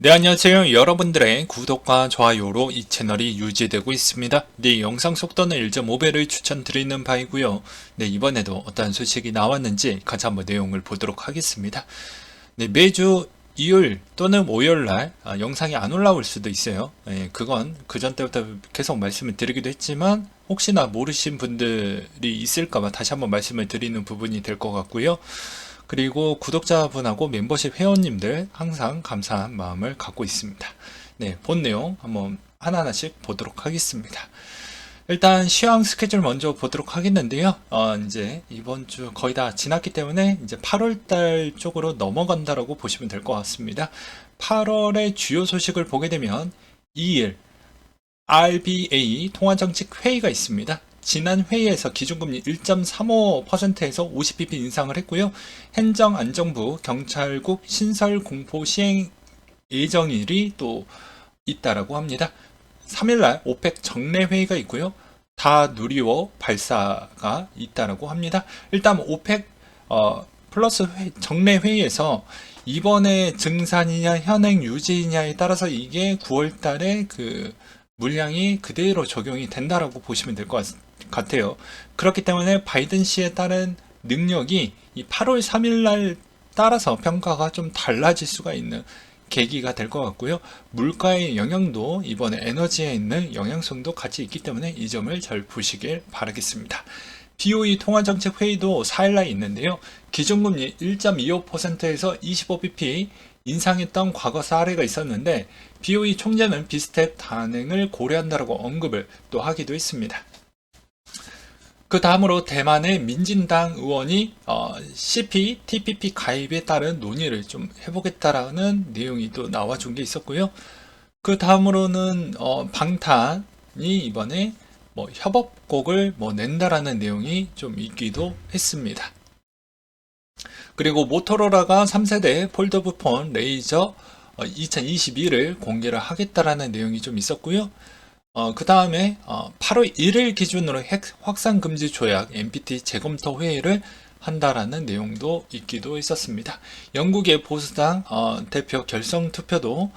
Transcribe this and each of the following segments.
네, 안녕하세요. 여러분들의 구독과 좋아요로 이 채널이 유지되고 있습니다. 네, 영상 속도는 1.5배를 추천드리는 바이고요. 네, 이번에도 어떤 소식이 나왔는지 같이 한번 내용을 보도록 하겠습니다. 네, 매주 일요일 또는 월요일 날 영상이 안 올라올 수도 있어요. 네, 그건 그전 때부터 계속 말씀을 드리기도 했지만 혹시나 모르신 분들이 있을까봐 다시 한번 말씀을 드리는 부분이 될 것 같고요. 그리고 구독자분하고 멤버십 회원님들 항상 감사한 마음을 갖고 있습니다. 네, 본 내용 한번 하나하나씩 보도록 하겠습니다. 일단 시황 스케줄 먼저 보도록 하겠는데요. 이제 이번 주 거의 다 지났기 때문에 이제 8월달 쪽으로 넘어간다라고 보시면 될 것 같습니다. 8월의 주요 소식을 보게 되면 2일 RBA 통화정책 회의가 있습니다. 지난 회의에서 기준금리 1.35%에서 50bp 인상을 했고요. 행정안전부 경찰국 신설 공포 시행 예정일이 또 있다라고 합니다. 3일날 오펙 정례 회의가 있고요. 다 누리워 발사가 있다라고 합니다. 일단 오펙 플러스 정례 회의에서 이번에 증산이냐 현행 유지냐에 따라서 이게 9월달에 그 물량이 그대로 적용이 된다라고 보시면 될 것 같아요. 그렇기 때문에 바이든 씨에 따른 능력이 이 8월 3일 날 따라서 평가가 좀 달라질 수가 있는 계기가 될 것 같고요. 물가의 영향도 이번에 에너지에 있는 영향성도 같이 있기 때문에 이 점을 잘 보시길 바라겠습니다. BOE 통화정책 회의도 4일날 있는데요. 기준금리 1.25%에서 25bp 인상했던 과거 사례가 있었는데 BOE 총재는 비슷한 단행을 고려한다고 언급을 또 하기도 했습니다. 그 다음으로 대만의 민진당 의원이 CPTPP 가입에 따른 논의를 좀 해보겠다라는 내용이 또 나와준 게 있었고요. 그 다음으로는 방탄이 이번에 협업곡을 낸다라는 내용이 좀 있기도 했습니다. 그리고 모토로라가 3세대 폴더블폰 레이저 2022를 공개를 하겠다라는 내용이 좀 있었고요. 그 다음에 8월 1일 기준으로 핵 확산 금지 조약 NPT 재검토 회의를 한다라는 내용도 있기도 했었습니다. 영국의 보수당 대표 결성 투표도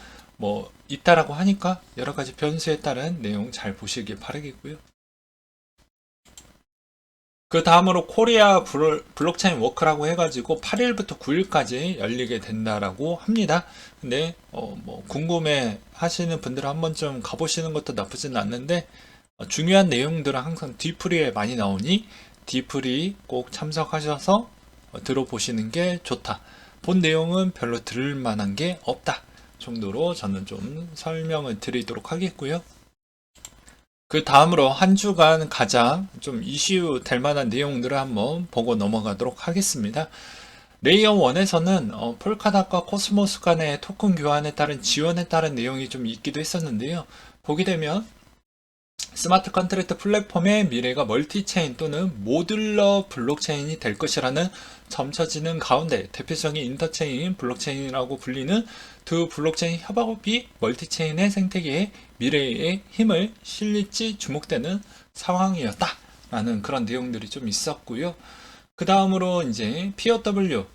있다라고 하니까 여러 가지 변수에 따른 내용 잘 보시길 바라겠고요. 그 다음으로 코리아 블록체인 워크라고 해가지고 8일부터 9일까지 열리게 된다라고 합니다. 근데 궁금해 하시는 분들은 한 번쯤 가보시는 것도 나쁘진 않는데 중요한 내용들은 항상 뒤풀이에 많이 나오니 뒤풀이 꼭 참석하셔서 들어보시는 게 좋다. 본 내용은 별로 들을 만한 게 없다 정도로 저는 좀 설명을 드리도록 하겠고요. 그 다음으로 한 주간 가장 좀 이슈 될 만한 내용들을 한번 보고 넘어가도록 하겠습니다. 레이어 1에서는 폴카닷과 코스모스 간의 토큰 교환에 따른 지원에 따른 내용이 좀 있기도 했었는데요. 보게 되면 스마트 컨트랙트 플랫폼의 미래가 멀티체인 또는 모듈러 블록체인이 될 것이라는 점쳐지는 가운데 대표적인 인터체인 블록체인이라고 불리는 두 블록체인 협업이 멀티체인의 생태계에 미래의 힘을 실릴지 주목되는 상황이었다라는 그런 내용들이 좀 있었고요. 그 다음으로 이제 POW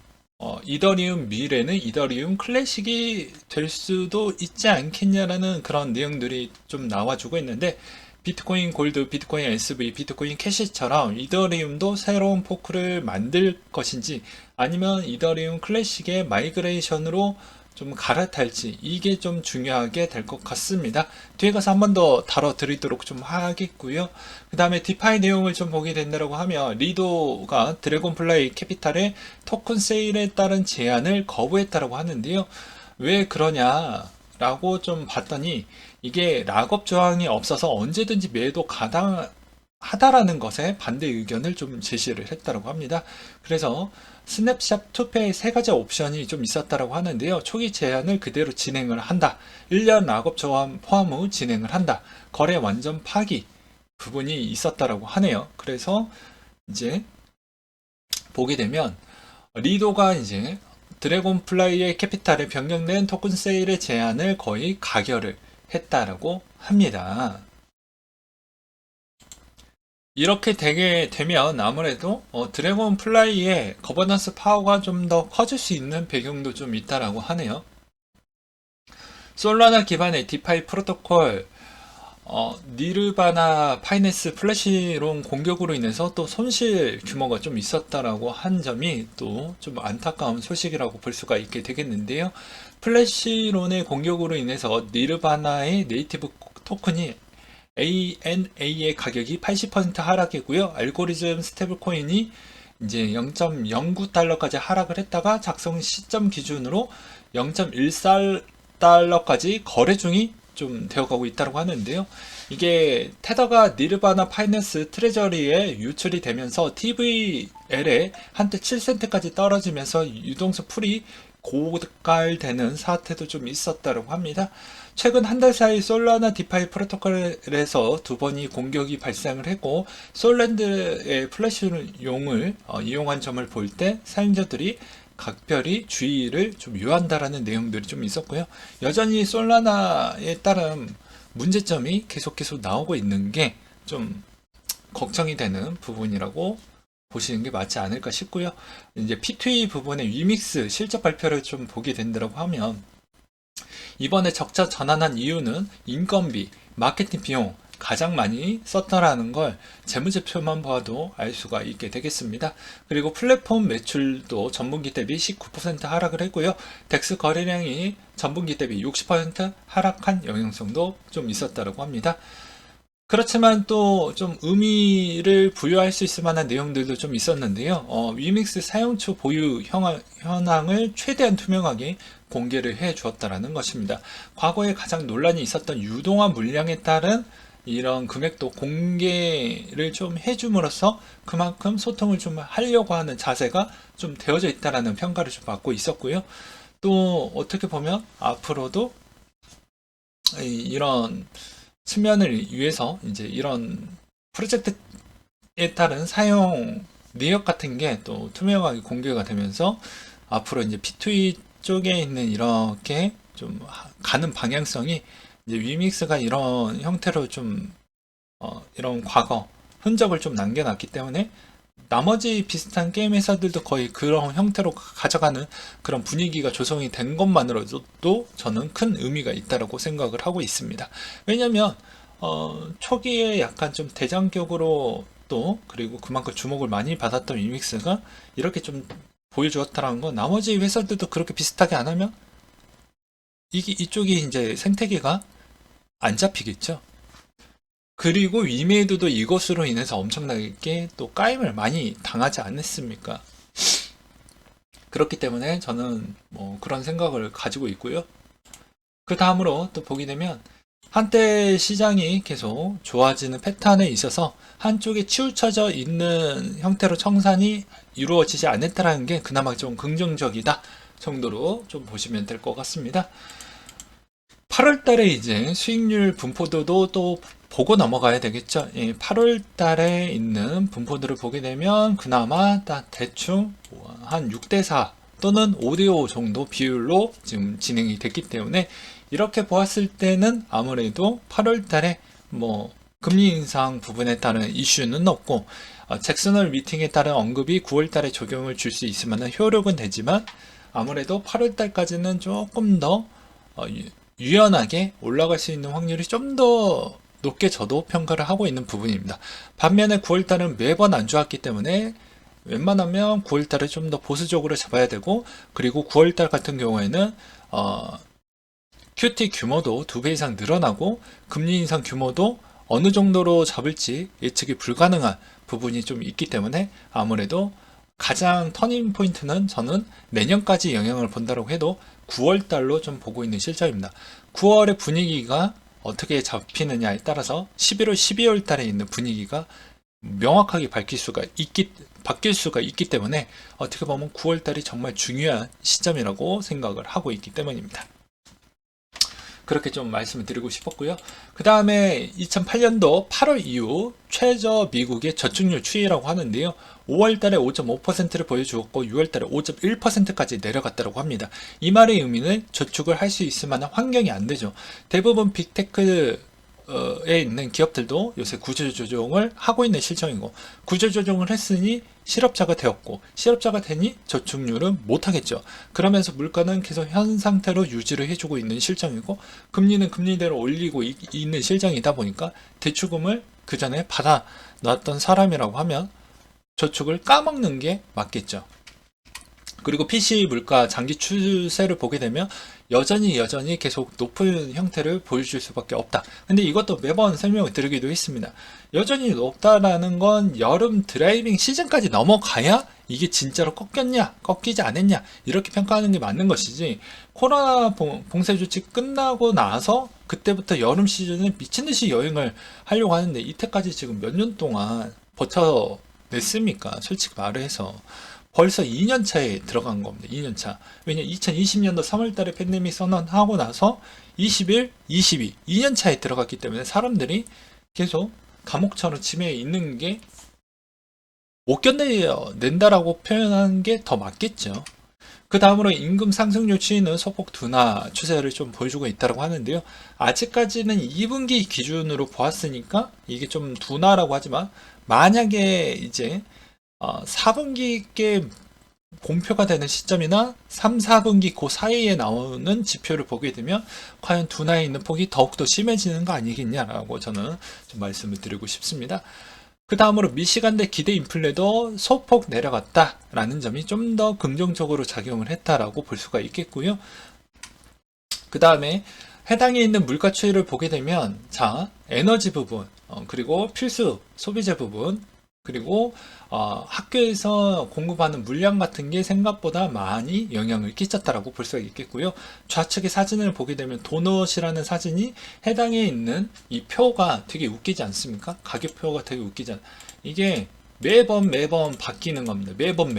이더리움 미래는 이더리움 클래식이 될 수도 있지 않겠냐라는 그런 내용들이 좀 나와주고 있는데 비트코인 골드, 비트코인 SV, 비트코인 캐시처럼 이더리움도 새로운 포크를 만들 것인지 아니면 이더리움 클래식의 마이그레이션으로 좀 갈아탈지 이게 좀 중요하게 될 것 같습니다. 뒤에 가서 한 번 더 다뤄드리도록 좀 하겠고요. 그 다음에 디파이 내용을 좀 보게 된다고 하면 리도가 드래곤플라이 캐피탈의 토큰 세일에 따른 제안을 거부했다고 하는데요. 왜 그러냐라고 좀 봤더니 이게 락업 조항이 없어서 언제든지 매도 가당하다라는 것에 반대 의견을 좀 제시를 했다고 합니다. 그래서 스냅샷 투페의 세 가지 옵션이 좀 있었다고 하는데요. 초기 제한을 그대로 진행을 한다. 1년 락업 조항 포함 후 진행을 한다. 거래 완전 파기 부분이 있었다고 하네요. 그래서 이제 보게 되면 리도가 이제 드래곤플라이의 캐피탈에 변경된 토큰 세일의 제한을 거의 가결을 했다라고 합니다. 이렇게 되게 되면 아무래도 드래곤플라이의 거버넌스 파워가 좀 더 커질 수 있는 배경도 좀 있다라고 하네요. 솔라나 기반의 디파이 프로토콜, 니르바나 파이낸스 플래시론 공격으로 인해서 또 손실 규모가 좀 있었다라고 한 점이 또 좀 안타까운 소식이라고 볼 수가 있게 되겠는데요. 플래시론의 공격으로 인해서 니르바나의 네이티브 토큰이 ANA의 가격이 80% 하락이고요. 알고리즘 스테이블 코인이 이제 0.09달러까지 하락을 했다가 작성 시점 기준으로 0.14달러까지 거래 중이 좀 되어가고 있다고 하는데요. 이게 테더가 니르바나 파이낸스 트레저리에 유출이 되면서 TVL에 한때 7센트까지 떨어지면서 유동성 풀이 고갈되는 사태도 좀 있었다고 합니다. 최근 한 달 사이 솔라나 디파이 프로토콜에서 두 번이 공격이 발생을 했고 솔랜드의 플래시용을 이용한 점을 볼 때 사용자들이 각별히 주의를 좀 요한다라는 내용들이 좀 있었고요. 여전히 솔라나에 따른 문제점이 계속 나오고 있는 게 좀 걱정이 되는 부분이라고 보시는 게 맞지 않을까 싶고요. 이제 P2E 부분의 위믹스 실적 발표를 좀 보게 된다고 하면 이번에 적자 전환한 이유는 인건비, 마케팅 비용 가장 많이 썼다라는 걸 재무제표만 봐도 알 수가 있게 되겠습니다. 그리고 플랫폼 매출도 전분기 대비 19% 하락을 했고요. 덱스 거래량이 전분기 대비 60% 하락한 영향성도 좀 있었다고 합니다. 그렇지만 또 좀 의미를 부여할 수 있을 만한 내용들도 좀 있었는데요. 위믹스 사용처 보유 현황을 최대한 투명하게 공개를 해 주었다라는 것입니다. 과거에 가장 논란이 있었던 유동화 물량에 따른 이런 금액도 공개를 좀 해줌으로써 그만큼 소통을 좀 하려고 하는 자세가 좀 되어져 있다라는 평가를 좀 받고 있었고요. 또 어떻게 보면 앞으로도 이런 측면을 위해서 이제 이런 프로젝트에 따른 사용 내역 같은 게 또 투명하게 공개가 되면서 앞으로 이제 P2E 쪽에 있는 이렇게 좀 가는 방향성이 이제 위믹스가 이런 형태로 좀 이런 과거 흔적을 좀 남겨놨기 때문에 나머지 비슷한 게임 회사들도 거의 그런 형태로 가져가는 그런 분위기가 조성이 된 것만으로도 저는 큰 의미가 있다고 생각을 하고 있습니다. 왜냐면 초기에 약간 좀 대장격으로 또 그리고 그만큼 주목을 많이 받았던 위믹스가 이렇게 좀 보여주었다는 건 나머지 회사들도 그렇게 비슷하게 안 하면 이쪽이 이제 생태계가 안 잡히겠죠. 그리고 위메이드도 이것으로 인해서 엄청나게 또 까임을 많이 당하지 않았습니까? 그렇기 때문에 저는 뭐 그런 생각을 가지고 있고요. 그 다음으로 또 보게 되면 한때 시장이 계속 좋아지는 패턴에 있어서 한쪽에 치우쳐져 있는 형태로 청산이 이루어지지 않았다는 게 그나마 좀 긍정적이다 정도로 좀 보시면 될 것 같습니다. 8월 달에 이제 수익률 분포도도 또 보고 넘어가야 되겠죠. 8월 달에 있는 분포들을 보게 되면 그나마 대충 한 6대4 또는 5대5 정도 비율로 지금 진행이 됐기 때문에 이렇게 보았을 때는 아무래도 8월 달에 뭐 금리 인상 부분에 따른 이슈는 없고 잭슨홀 미팅에 따른 언급이 9월 달에 적용을 줄 수 있을 만한 효력은 되지만 아무래도 8월 달까지는 조금 더 유연하게 올라갈 수 있는 확률이 좀 더 높게 저도 평가를 하고 있는 부분입니다. 반면에 9월달은 매번 안 좋았기 때문에 웬만하면 9월달을 좀 더 보수적으로 잡아야 되고 그리고 9월달 같은 경우에는 QT 규모도 2배 이상 늘어나고 금리 인상 규모도 어느 정도로 잡을지 예측이 불가능한 부분이 좀 있기 때문에 아무래도 가장 터닝 포인트는 저는 내년까지 영향을 본다고 해도 9월달로 좀 보고 있는 실정입니다. 9월의 분위기가 어떻게 잡히느냐에 따라서 11월, 12월 달에 있는 분위기가 명확하게 바뀔 수가 있기 때문에 어떻게 보면 9월 달이 정말 중요한 시점이라고 생각을 하고 있기 때문입니다. 그렇게 좀 말씀을 드리고 싶었고요. 그 다음에 2008년도 8월 이후 최저 미국의 저축률 추이라고 하는데요. 5월 달에 5.5%를 보여주었고 6월 달에 5.1%까지 내려갔다고 합니다. 이 말의 의미는 저축을 할 수 있을 만한 환경이 안 되죠. 대부분 빅테크 에 있는 기업들도 요새 구조조정을 하고 있는 실정이고, 구조조정을 했으니 실업자가 되었고, 실업자가 되니 저축률은 못하겠죠. 그러면서 물가는 계속 현 상태로 유지를 해주고 있는 실정이고, 금리는 금리대로 올리고 있는 실정이다 보니까 대출금을 그 전에 받아 놨던 사람이라고 하면 저축을 까먹는 게 맞겠죠. 그리고 PC 물가 장기 추세를 보게 되면 여전히 계속 높은 형태를 보여줄 수밖에 없다. 근데 이것도 매번 설명을 드리기도 했습니다. 여전히 높다라는 건 여름 드라이빙 시즌까지 넘어가야 이게 진짜로 꺾였냐, 꺾이지 않았냐, 이렇게 평가하는 게 맞는 것이지, 코로나 봉쇄 조치 끝나고 나서 그때부터 여름 시즌에 미친듯이 여행을 하려고 하는데, 이때까지 지금 몇 년 동안 버텨냈습니까? 솔직히 말을 해서. 벌써 2년 차에 들어간 겁니다. 2년 차. 왜냐, 2020년도 3월 달에 팬데믹 선언하고 나서 21, 22, 2년 차에 들어갔기 때문에 사람들이 계속 감옥처럼 치매에 있는 게 못 견뎌낸다라고 표현하는 게 더 맞겠죠. 그 다음으로 임금 상승률 추이는 소폭 둔화 추세를 좀 보여주고 있다고 하는데요. 아직까지는 2분기 기준으로 보았으니까 이게 좀 둔화라고 하지만, 만약에 이제 4분기께 공표가 되는 시점이나 3, 4분기 그 사이에 나오는 지표를 보게 되면 과연 둔화에 있는 폭이 더욱더 심해지는 거 아니겠냐라고 저는 좀 말씀을 드리고 싶습니다. 그 다음으로 미시간대 기대 인플레도 소폭 내려갔다라는 점이 좀 더 긍정적으로 작용을 했다라고 볼 수가 있겠고요. 그 다음에 해당에 있는 물가 추이를 보게 되면, 자, 에너지 부분, 그리고 필수 소비재 부분, 그리고 학교에서 공급하는 물량 같은 게 생각보다 많이 영향을 끼쳤다라고 볼 수가 있겠고요. 좌측의 사진을 보게 되면 도넛이라는 사진이 해당에 있는 이 표가 되게 웃기지 않습니까? 가격표가 되게 웃기지 않. 이게 매번 바뀌는 겁니다. 매번.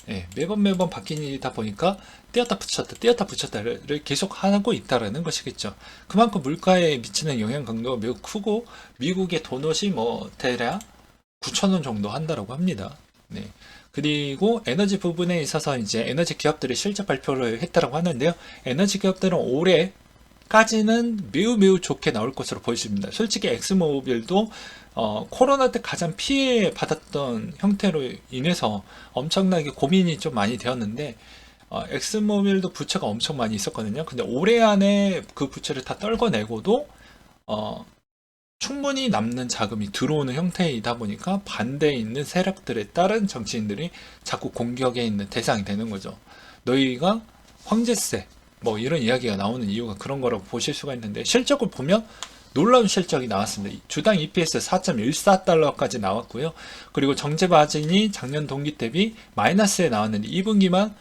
예, 매번 바뀌다 보니까 떼었다 붙였다를 계속 하고 있다라는 것이겠죠. 그만큼 물가에 미치는 영향 강도가 매우 크고, 미국의 도넛이 대략 9,000원 정도 한다라고 합니다. 네. 그리고 에너지 부분에 있어서 이제 에너지 기업들이 실적 발표를 했다라고 하는데요. 에너지 기업들은 올해까지는 매우 좋게 나올 것으로 보여집니다. 솔직히 엑스모빌도 코로나 때 가장 피해 받았던 형태로 인해서 엄청나게 고민이 좀 많이 되었는데, 엑스모빌도 부채가 엄청 많이 있었거든요. 근데 올해 안에 그 부채를 다 떨궈내고도 충분히 남는 자금이 들어오는 형태이다 보니까 반대에 있는 세력들에 따른 정치인들이 자꾸 공격에 있는 대상이 되는 거죠. 너희가 황제세 이런 이야기가 나오는 이유가 그런 거라고 보실 수가 있는데, 실적을 보면 놀라운 실적이 나왔습니다. 주당 EPS 4.14달러까지 나왔고요. 그리고 정제 마진이 작년 동기 대비 마이너스에 나왔는데 2분기만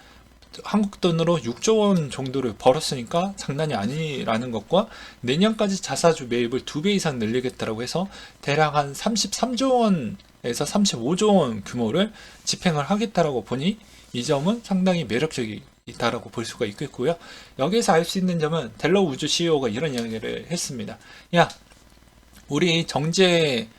한국 돈으로 6조 원 정도를 벌었으니까 장난이 아니라는 것과, 내년까지 자사주 매입을 2배 이상 늘리겠다라고 해서 대략 한 33조 원에서 35조 원 규모를 집행을 하겠다라고 보니, 이 점은 상당히 매력적이다라고 볼 수가 있겠고요. 여기서 알 수 있는 점은 델러 우주 CEO가 이런 이야기를 했습니다. 야, 우리 정제해서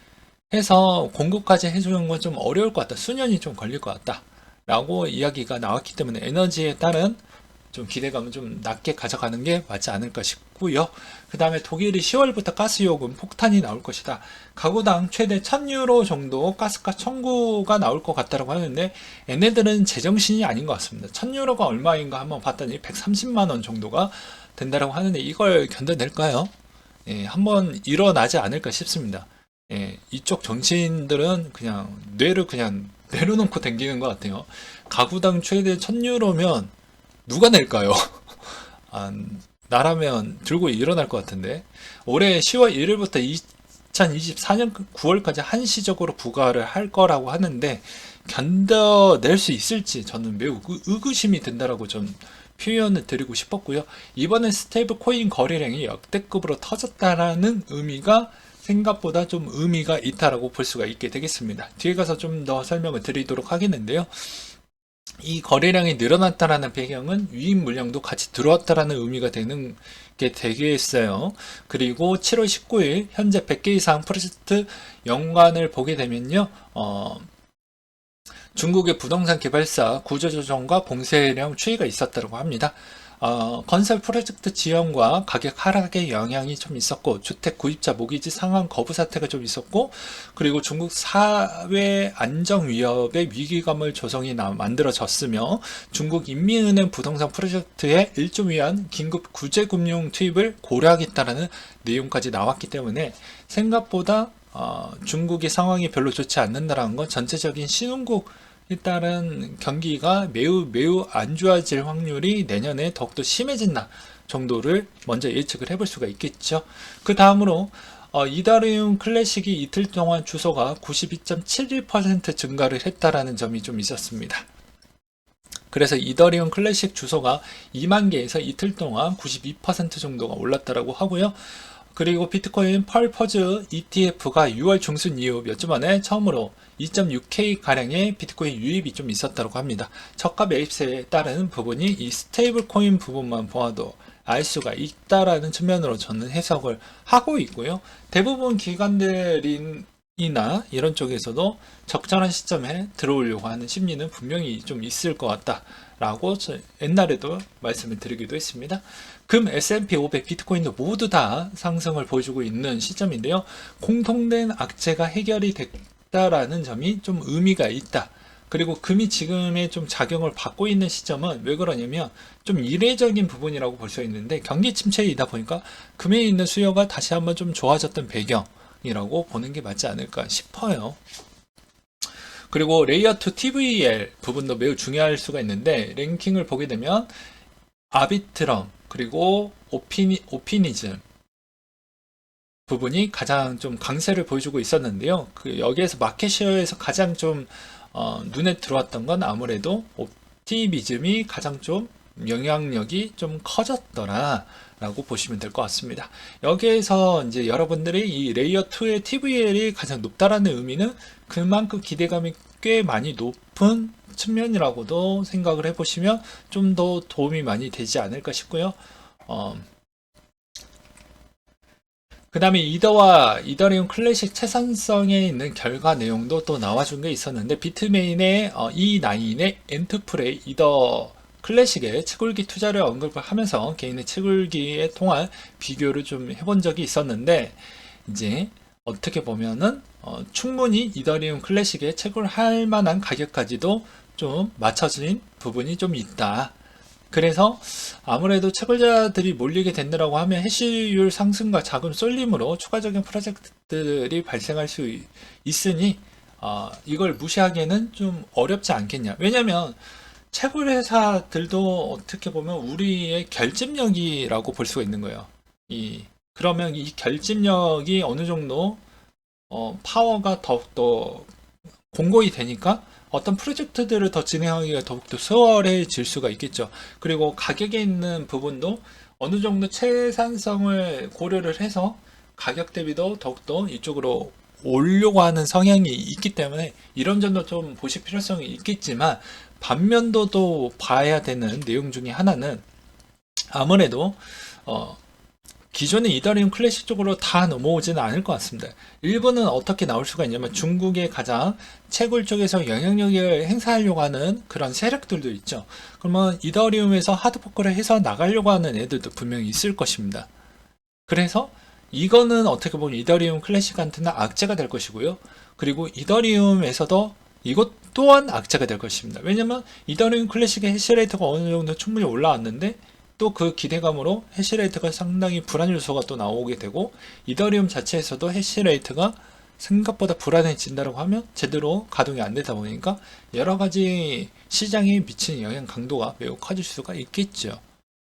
공급까지 해주는 건 좀 어려울 것 같다. 수년이 좀 걸릴 것 같다. 라고 이야기가 나왔기 때문에 에너지에 따른 좀 기대감은 좀 낮게 가져가는 게 맞지 않을까 싶고요. 그 다음에 독일이 10월부터 가스요금 폭탄이 나올 것이다. 가구당 최대 1000유로 정도 가스가 청구가 나올 것 같다고 하는데, 얘네들은 제정신이 아닌 것 같습니다. 1000유로가 얼마인가 한번 봤더니 130만원 정도가 된다고 하는데, 이걸 견뎌낼까요? 예, 한번 일어나지 않을까 싶습니다. 예, 이쪽 정치인들은 그냥 뇌를 그냥 내려놓고 댕기는 것 같아요. 가구당 최대 1000유로면 누가 낼까요? 나라면 들고 일어날 것 같은데. 올해 10월 1일부터 2024년 9월까지 한시적으로 부과를 할 거라고 하는데, 견뎌낼 수 있을지 저는 매우 의구심이 든다라고 좀 표현을 드리고 싶었고요. 이번엔 스테이블 코인 거래량이 역대급으로 터졌다라는 의미가 생각보다 좀 의미가 있다라고 볼 수가 있게 되겠습니다. 뒤에 가서 좀 더 설명을 드리도록 하겠는데요. 이 거래량이 늘어났다라는 배경은 유입 물량도 같이 들어왔다라는 의미가 되는 게 되겠어요. 그리고 7월 19일 현재 100개 이상 프로젝트 연관을 보게 되면요. 중국의 부동산 개발사 구조조정과 봉쇄령 추이가 있었다고 합니다. 건설 프로젝트 지연과 가격 하락의 영향이 좀 있었고, 주택 구입자 모기지 상환 거부 사태가 좀 있었고, 그리고 중국 사회 안정 위협의 위기감을 조성이 만들어졌으며, 중국 인민은행 부동산 프로젝트에 1조 위안 긴급 구제금융 투입을 고려하겠다라는 내용까지 나왔기 때문에 생각보다 중국의 상황이 별로 좋지 않는다라는 건 전체적인 신흥국 따른 경기가 매우 안 좋아질 확률이 내년에 더욱더 심해진다 정도를 먼저 예측을 해볼 수가 있겠죠. 그 다음으로 이더리움 클래식이 이틀 동안 주소가 92.71% 증가를 했다라는 점이 좀 있었습니다. 그래서 이더리움 클래식 주소가 2만 개에서 이틀 동안 92% 정도가 올랐다라고 하고요. 그리고 비트코인 펄퍼즈 ETF가 6월 중순 이후 몇 주 만에 처음으로 2.6K 가량의 비트코인 유입이 좀 있었다고 합니다. 저가 매입세에 따른 부분이 이 스테이블 코인 부분만 보아도 알 수가 있다라는 측면으로 저는 해석을 하고 있고요. 대부분 기관들이나 이런 쪽에서도 적절한 시점에 들어오려고 하는 심리는 분명히 좀 있을 것 같다라고 옛날에도 말씀을 드리기도 했습니다. 금, S&P 500, 비트코인도 모두 다 상승을 보여주고 있는 시점인데요. 공통된 악재가 해결이 됐다라는 점이 좀 의미가 있다. 그리고 금이 지금의 좀 작용을 받고 있는 시점은 왜 그러냐면 좀 이례적인 부분이라고 볼 수 있는데 경기 침체이다 보니까 금에 있는 수요가 다시 한번 좀 좋아졌던 배경이라고 보는 게 맞지 않을까 싶어요. 그리고 레이어2 TVL 부분도 매우 중요할 수가 있는데 랭킹을 보게 되면 아비트럼 그리고 오피니즘 부분이 가장 좀 강세를 보여주고 있었는데요. 여기에서 마켓쉐어에서 가장 좀 눈에 들어왔던 건 아무래도 옵티미즘이 가장 좀 영향력이 좀 커졌더라 라고 보시면 될 것 같습니다. 여기에서 이제 여러분들이 이 레이어 2의 TVL이 가장 높다라는 의미는 그만큼 기대감이 꽤 많이 높은 측면이라고도 생각을 해보시면 좀 더 도움이 많이 되지 않을까 싶고요. 그 다음에 이더와 이더리움 클래식 채선성에 있는 결과 내용도 또 나와준 게 있었는데 비트메인의 E9의 엔트프레이 이더 클래식의 채굴기 투자를 언급을 하면서 개인의 채굴기에 통한 비교를 좀 해본 적이 있었는데 이제 어떻게 보면은 충분히 이더리움 클래식에 채굴할 만한 가격까지도 좀 맞춰진 부분이 좀 있다. 그래서 아무래도 채굴자들이 몰리게 된다고 하면 해시율 상승과 자금 쏠림으로 추가적인 프로젝트들이 발생할 수 있으니 이걸 무시하기에는 좀 어렵지 않겠냐. 왜냐면 채굴 회사들도 어떻게 보면 우리의 결집력이라고 볼 수가 있는 거예요. 그러면 이 결집력이 어느 정도 파워가 더욱더 공고히 되니까 어떤 프로젝트들을 더 진행하기가 더욱더 수월해질 수가 있겠죠. 그리고 가격에 있는 부분도 어느 정도 채산성을 고려를 해서 가격 대비도 더욱더 이쪽으로 오려고 하는 성향이 있기 때문에 이런 점도 좀 보실 필요성이 있겠지만 반면도 또 봐야 되는 내용 중에 하나는 아무래도 기존의 이더리움 클래식 쪽으로 다 넘어오지는 않을 것 같습니다. 일부는 어떻게 나올 수가 있냐면 중국의 가장 채굴 쪽에서 영향력을 행사하려고 하는 그런 세력들도 있죠. 그러면 이더리움에서 하드포크를 해서 나가려고 하는 애들도 분명히 있을 것입니다. 그래서 이거는 어떻게 보면 이더리움 클래식한테는 악재가 될 것이고요. 그리고 이더리움에서도 이것 또한 악재가 될 것입니다. 왜냐면 이더리움 클래식의 해시레이트가 어느 정도 충분히 올라왔는데 또 그 기대감으로 해시레이트가 상당히 불안 요소가 또 나오게 되고 이더리움 자체에서도 해시레이트가 생각보다 불안해진다고 하면 제대로 가동이 안 되다 보니까 여러 가지 시장에 미치는 영향 강도가 매우 커질 수가 있겠죠.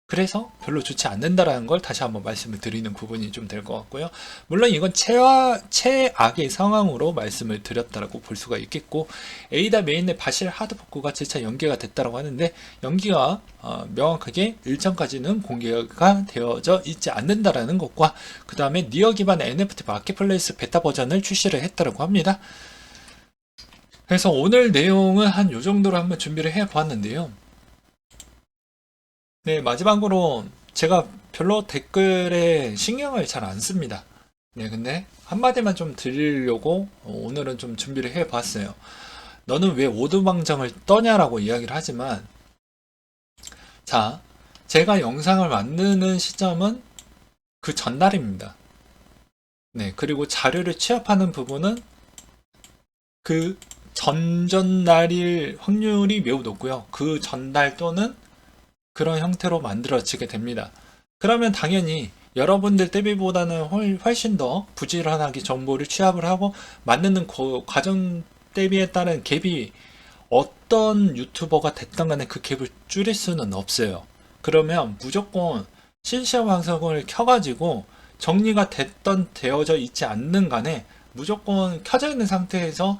그래서 별로 좋지 않는다라는 걸 다시 한번 말씀을 드리는 부분이 좀 될 것 같고요. 물론 이건 최악의 상황으로 말씀을 드렸다라고 볼 수가 있겠고 에이다 메인의 바실 하드포크가 재차 연기가 됐다고 하는데 연기가 명확하게 일정까지는 공개가 되어져 있지 않는다라는 것과 그 다음에 니어 기반 NFT 마켓플레이스 베타 버전을 출시를 했다고 합니다. 그래서 오늘 내용은 한 요 정도로 한번 준비를 해 보았는데요. 네, 마지막으로 제가 별로 댓글에 신경을 잘 안 씁니다. 네, 근데 한마디만 좀 드리려고 오늘은 좀 준비를 해 봤어요. 너는 왜 오두방정을 떠냐라고 이야기를 하지만 자, 제가 영상을 만드는 시점은 그 전날입니다. 네, 그리고 자료를 취합하는 부분은 그 전전날일 확률이 매우 높고요. 그 전달 또는 그런 형태로 만들어지게 됩니다. 그러면 당연히 여러분들 대비보다는 훨씬 더 부지런하게 정보를 취합을 하고 만드는 과정 대비에 따른 갭이 어떤 유튜버가 됐던 간에 그 갭을 줄일 수는 없어요. 그러면 무조건 실시간 방송을 켜가지고 정리가 됐던 되어져 있지 않는 간에 무조건 켜져 있는 상태에서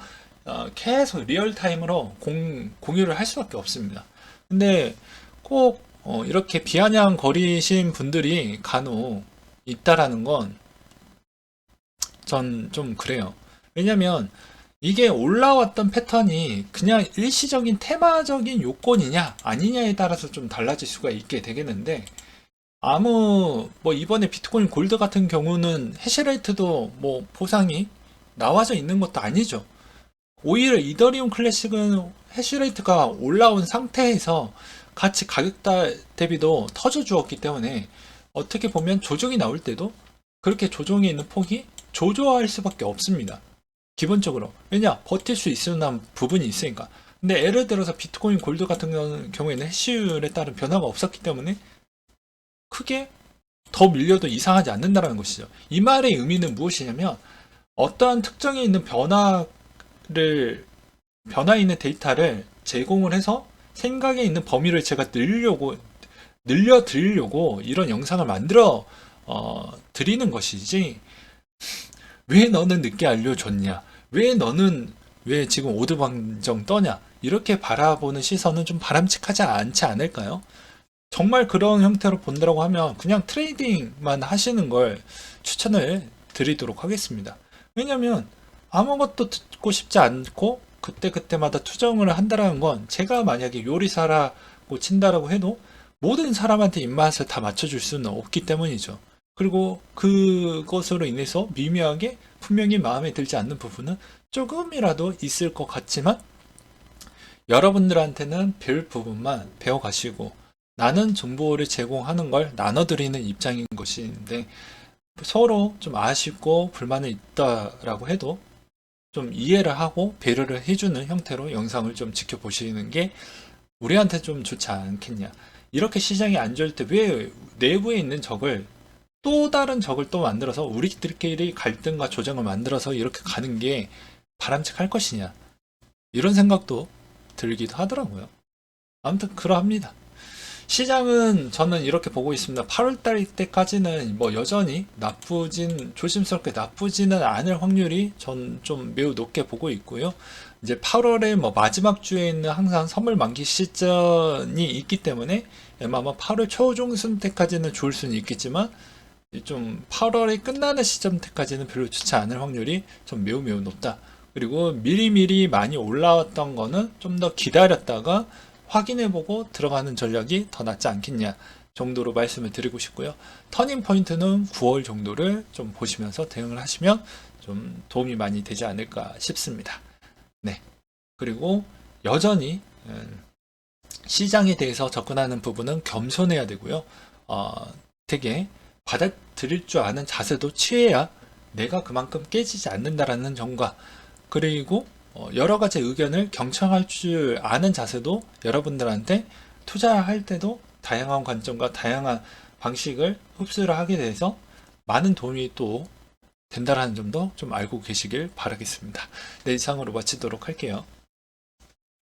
계속 리얼타임으로 공유를 할 수밖에 없습니다. 근데 꼭 이렇게 비아냥거리신 분들이 간혹 있다라는 건 전 좀 그래요. 왜냐면 이게 올라왔던 패턴이 그냥 일시적인 테마적인 요건이냐 아니냐에 따라서 좀 달라질 수가 있게 되겠는데, 뭐 이번에 비트코인 골드 같은 경우는 해시레이트도 뭐 보상이 나와져 있는 것도 아니죠. 오히려 이더리움 클래식은 해시레이트가 올라온 상태에서 같이 가격 대비도 터져 주었기 때문에 어떻게 보면 조정이 나올 때도 그렇게 조정에 있는 폭이 조조할 수밖에 없습니다. 기본적으로. 왜냐? 버틸 수 있는 부분이 있으니까. 근데 예를 들어서 비트코인 골드 같은 경우에는 해시율에 따른 변화가 없었기 때문에 크게 더 밀려도 이상하지 않는다는 것이죠. 이 말의 의미는 무엇이냐면 어떠한 특정에 있는 변화에 있는 데이터를 제공을 해서 생각에 있는 범위를 제가 늘려드리려고 이런 영상을 만들어 드리는 것이지, 왜 너는 늦게 알려줬냐, 왜 지금 오드방정 떠냐, 이렇게 바라보는 시선은 좀 바람직하지 않지 않을까요? 정말 그런 형태로 본다고 하면 그냥 트레이딩만 하시는 걸 추천을 드리도록 하겠습니다. 왜냐면 아무것도 듣고 싶지 않고 그때그때마다 투정을 한다라는 건, 제가 만약에 요리사라고 친다라고 해도 모든 사람한테 입맛을 다 맞춰줄 수는 없기 때문이죠. 그리고 그것으로 인해서 미묘하게 분명히 마음에 들지 않는 부분은 조금이라도 있을 것 같지만, 여러분들한테는 배울 부분만 배워가시고 나는 정보를 제공하는 걸 나눠드리는 입장인 것인데, 서로 좀 아쉽고 불만이 있다라고 해도 좀 이해를 하고 배려를 해주는 형태로 영상을 좀 지켜보시는 게 우리한테 좀 좋지 않겠냐. 이렇게 시장이 안 좋을 때 왜 내부에 있는 적을 또 다른 적을 또 만들어서 우리들끼리 갈등과 조정을 만들어서 이렇게 가는 게 바람직할 것이냐, 이런 생각도 들기도 하더라고요. 아무튼 그러합니다. 시장은 저는 이렇게 보고 있습니다. 8월달 때까지는 뭐 여전히 조심스럽게 나쁘지는 않을 확률이 전 좀 매우 높게 보고 있고요. 이제 8월에 뭐 마지막 주에 있는 항상 선물 만기 시즌이 있기 때문에 아마 8월 초중순 때까지는 좋을 수는 있겠지만, 좀 8월에 끝나는 시점 때까지는 별로 좋지 않을 확률이 좀 매우 높다. 그리고 미리미리 많이 올라왔던 거는 좀 더 기다렸다가 확인해보고 들어가는 전략이 더 낫지 않겠냐 정도로 말씀을 드리고 싶고요. 터닝 포인트는 9월 정도를 좀 보시면서 대응을 하시면 좀 도움이 많이 되지 않을까 싶습니다. 네. 그리고 여전히 시장에 대해서 접근하는 부분은 겸손해야 되고요. 되게 받아들일 줄 아는 자세도 취해야 내가 그만큼 깨지지 않는다라는 점과, 그리고 여러 가지 의견을 경청할 줄 아는 자세도 여러분들한테 투자할 때도 다양한 관점과 다양한 방식을 흡수를 하게 돼서 많은 도움이 또 된다라는 점도 좀 알고 계시길 바라겠습니다. 네, 이상으로 마치도록 할게요.